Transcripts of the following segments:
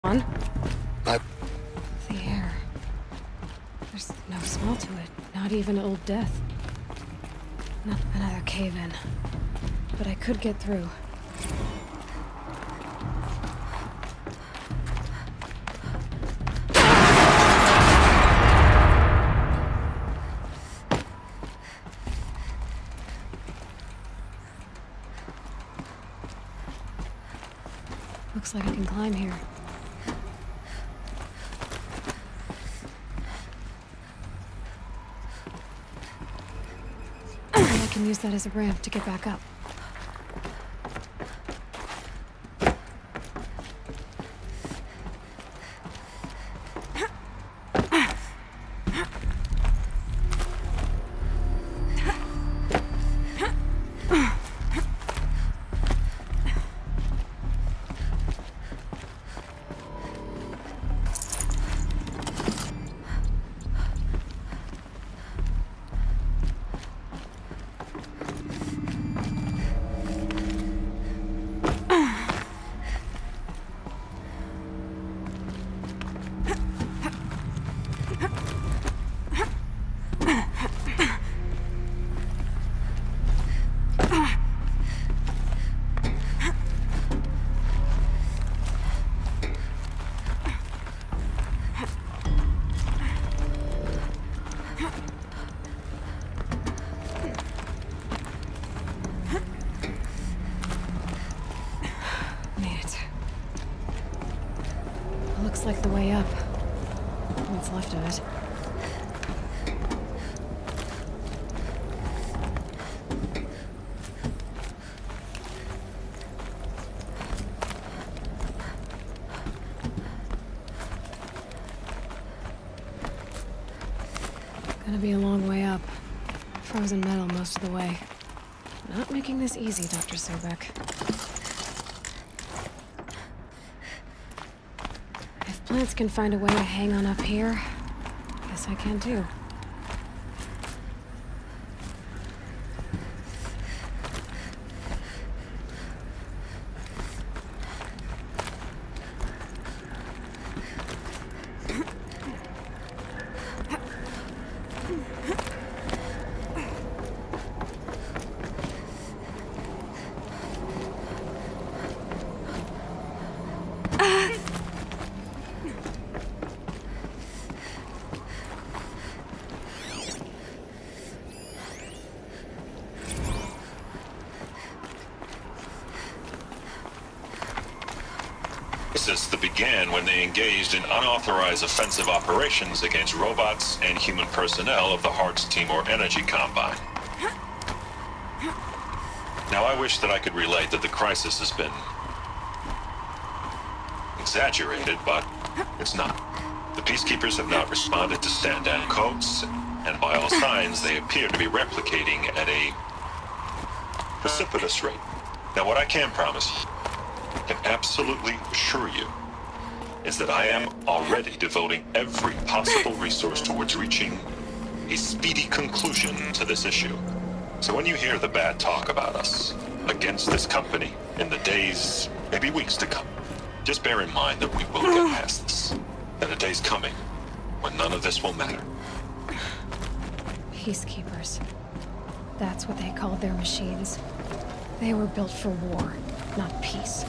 On. I... The air. There's no smell to it. Not even Old Death. Not another cave-in. But I could get through. Looks like I can climb here. I can use that as a ramp to get back up. Looks like the way up. What's left of it. Gonna be a long way up. Frozen metal most of the way. Not making this easy, Dr. Sobek. If plants can find a way to hang on up here, guess I can too. That began when they engaged in unauthorized offensive operations against robots and human personnel of the Hearts Timor Energy Combine. Now, I wish that I could relate that the crisis has been exaggerated, but it's not. The Peacekeepers have not responded to stand-down codes, and by all signs, they appear to be replicating at a precipitous rate. Now, what I can promise you, I can absolutely assure you, is that I am already devoting every possible resource towards reaching a speedy conclusion to this issue. So when you hear the bad talk about us against this company in the days, maybe weeks to come, just bear in mind that we will get past this. That a day's coming when none of this will matter. Peacekeepers. That's what they called their machines. They were built for war, not peace.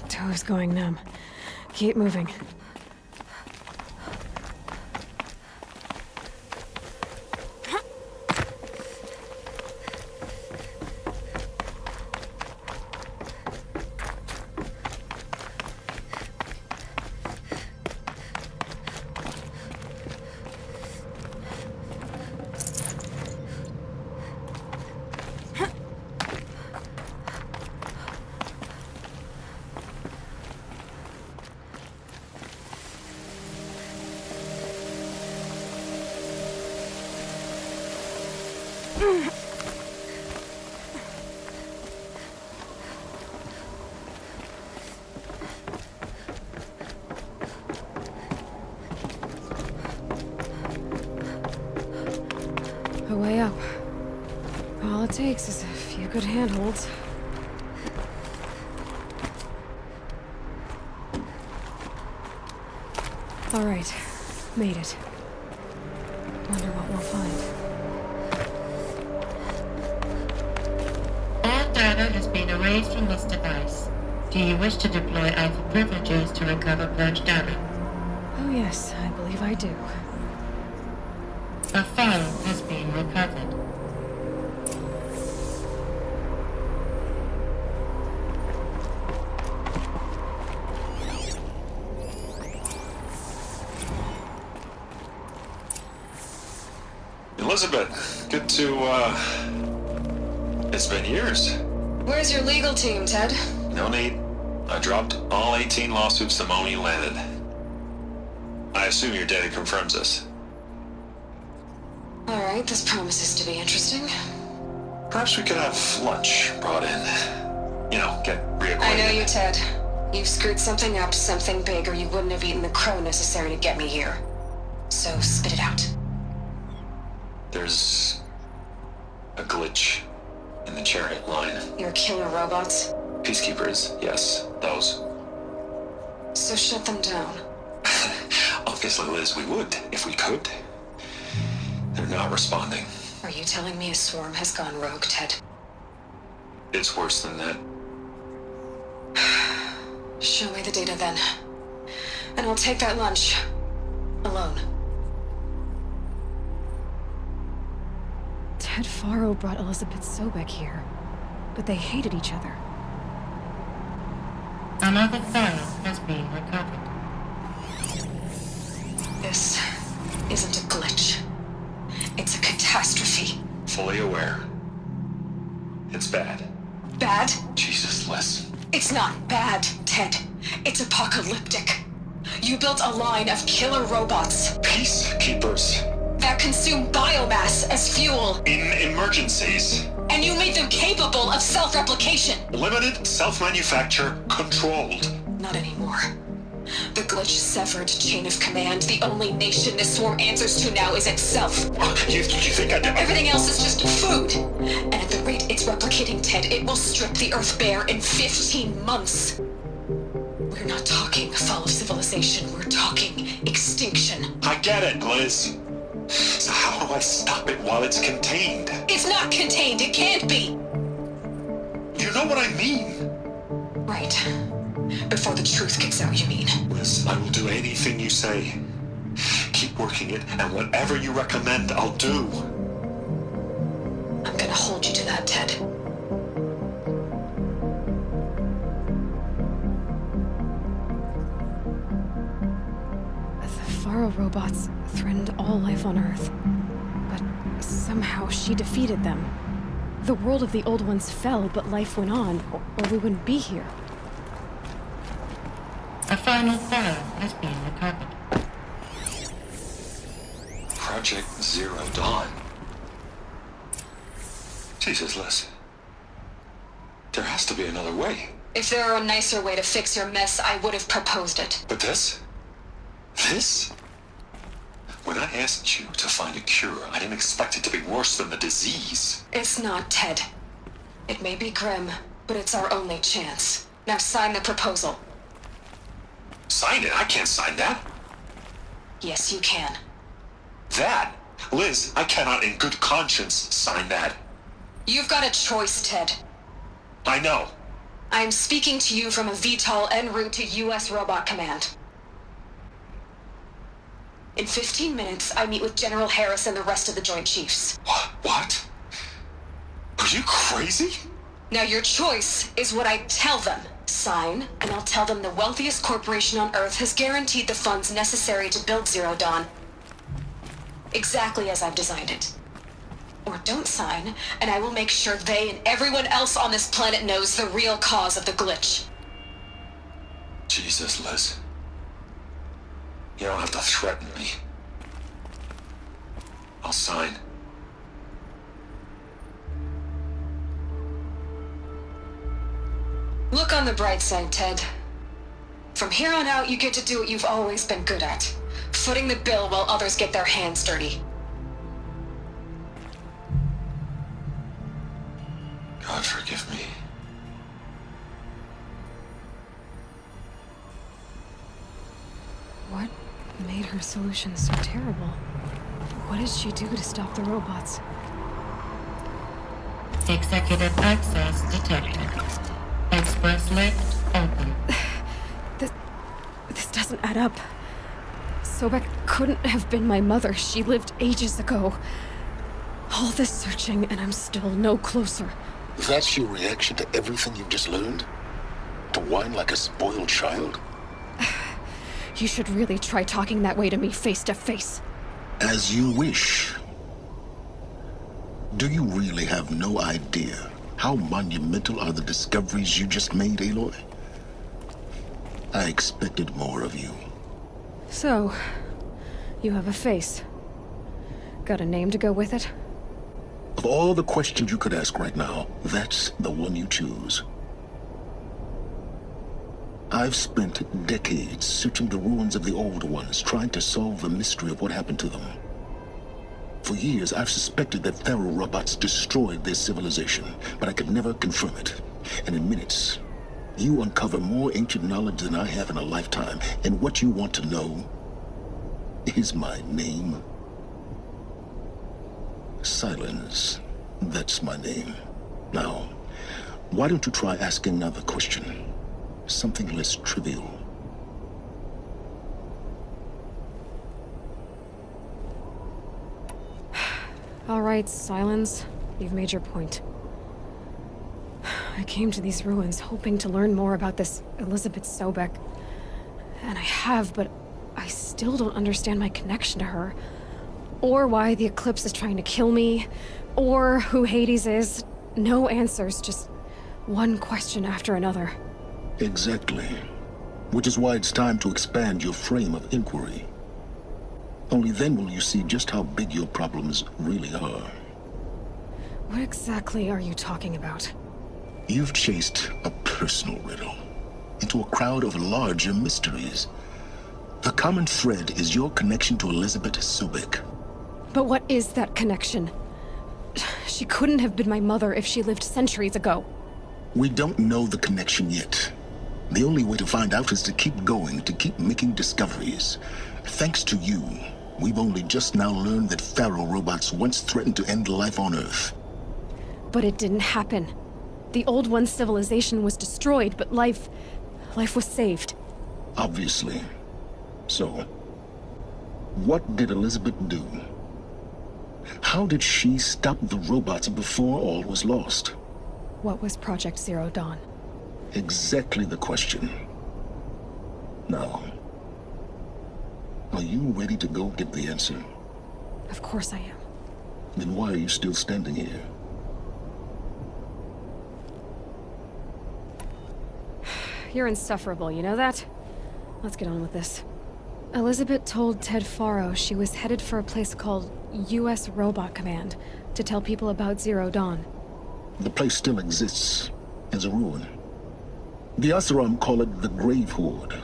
Toe's going numb. Keep moving. takes is a few good handholds. All right, made it. Wonder what we'll find. All data has been erased from this device. Do you wish to deploy Alpha privileges to recover purged data? Oh yes, I believe I do. A file has been recovered. Elizabeth, good to, it's been years. Where's your legal team, Ted? No need. I dropped all 18 lawsuits the moment you landed. I assume your data confirms this. All right, this promises to be interesting. Perhaps we could have lunch brought in. You know, get reacquainted. I know you, Ted. You've screwed something up, something big, or you wouldn't have eaten the crow necessary to get me here. So spit it out. There's a glitch in the chariot line. Your killer robots? Peacekeepers, yes, those. So shut them down. Obviously, Liz, we would, if we could. They're not responding. Are you telling me a swarm has gone rogue, Ted? It's worse than that. Show me the data then. And I'll take that lunch. Alone. Ted Faro brought Elizabeth Sobek here, but they hated each other. Another file has been recovered. This isn't a glitch. It's a catastrophe. Fully aware. It's bad. Bad? Jesus, Liz. It's not bad, Ted. It's apocalyptic. You built a line of killer robots Peacekeepers. that consume biomass as fuel, In emergencies. and you made them capable of self-replication. Limited, self-manufacture, controlled. Not anymore. The glitch severed chain of command. The only nation this swarm answers to now is itself. You think I did? Everything else is just food. And at the rate it's replicating, Ted, it will strip the Earth bare in 15 months. We're not talking fall of civilization. We're talking extinction. I get it, Liz. So how do I stop it while it's contained? It's not contained. It can't be. You know what I mean? Right. Before the truth gets out, you mean? Liz, I will do anything you say. Keep working it, and whatever you recommend, I'll do. I'm gonna hold you to that, Ted. The Faro robots threatened all life on Earth. But somehow she defeated them. The world of the old ones fell, but life went on, or we wouldn't be here. A final file has been recovered. Project Zero Dawn. Jesus, Liz. There has to be another way. If there were a nicer way to fix your mess, I would have proposed it. But this? This? When I asked you to find a cure, I didn't expect it to be worse than the disease. It's not, Ted. It may be grim, but it's our only chance. Now sign the proposal. Sign it? I can't sign that. Yes, you can. That? Liz, I cannot in good conscience sign that. You've got a choice, Ted. I know. I am speaking to you from a VTOL en route to U.S. Robot Command. In 15 minutes, I meet with General Harris and the rest of the Joint Chiefs. What? Are you crazy? Now your choice is what I tell them. Sign, and I'll tell them the wealthiest corporation on Earth has guaranteed the funds necessary to build Zero Dawn. Exactly as I've designed it. Or don't sign, and I will make sure they and everyone else on this planet knows the real cause of the glitch. Jesus, Liz. You don't have to threaten me. I'll sign. Look on the bright side, Ted. From here on out, you get to do what you've always been good at. Footing the bill while others get their hands dirty. God forgive me. What made her solution so terrible? What did she do to stop the robots? Executive access detected. Express lift open. This doesn't add up. Sobek couldn't have been my mother. She lived ages ago. All this searching, and I'm still no closer. That's your reaction to everything you've just learned? To whine like a spoiled child? You should really try talking that way to me face to face. As you wish. Do you really have no idea how monumental are the discoveries you just made, Aloy? I expected more of you. So, you have a face. Got a name to go with it? Of all the questions you could ask right now, that's the one you choose. I've spent decades searching the ruins of the old ones, trying to solve the mystery of what happened to them. For years, I've suspected that Thero robots destroyed their civilization, but I could never confirm it. And in minutes, you uncover more ancient knowledge than I have in a lifetime, and what you want to know is my name. Silence. That's my name. Now, why don't you try asking another question? Something less trivial. All right, Silence. You've made your point. I came to these ruins hoping to learn more about this Elizabeth Sobek. And I have, but I still don't understand my connection to her. Or why the Eclipse is trying to kill me. Or who Hades is. No answers, just one question after another. Exactly. Which is why it's time to expand your frame of inquiry. Only then will you see just how big your problems really are. What exactly are you talking about? You've chased a personal riddle into a crowd of larger mysteries. The common thread is your connection to Elizabeth Sobek. But what is that connection? She couldn't have been my mother if she lived centuries ago. We don't know the connection yet. The only way to find out is to keep going, to keep making discoveries. Thanks to you, we've only just now learned that Thero robots once threatened to end life on Earth. But it didn't happen. The Old One's civilization was destroyed, but life was saved. Obviously. So, what did Elizabeth do? How did she stop the robots before all was lost? What was Project Zero Dawn? Exactly the question. Now, are you ready to go get the answer? Of course I am. Then why are you still standing here? You're insufferable, you know that? Let's get on with this. Elizabeth told Ted Faro she was headed for a place called U.S. Robot Command to tell people about Zero Dawn. The place still exists as a ruin. The Oseram call it the Grave Horde.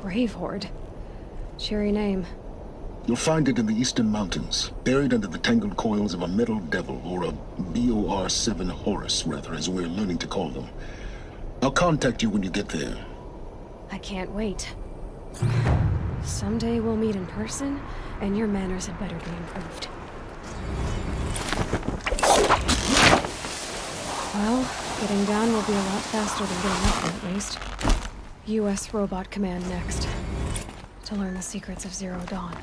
Grave Horde? Cheery name. You'll find it in the Eastern Mountains, buried under the tangled coils of a metal devil, or a BOR-7 Horus, rather, as we're learning to call them. I'll contact you when you get there. I can't wait. Someday we'll meet in person, and your manners had better be improved. Well, getting down will be a lot faster than getting up, at least. U.S. Robot Command next. To learn the secrets of Zero Dawn.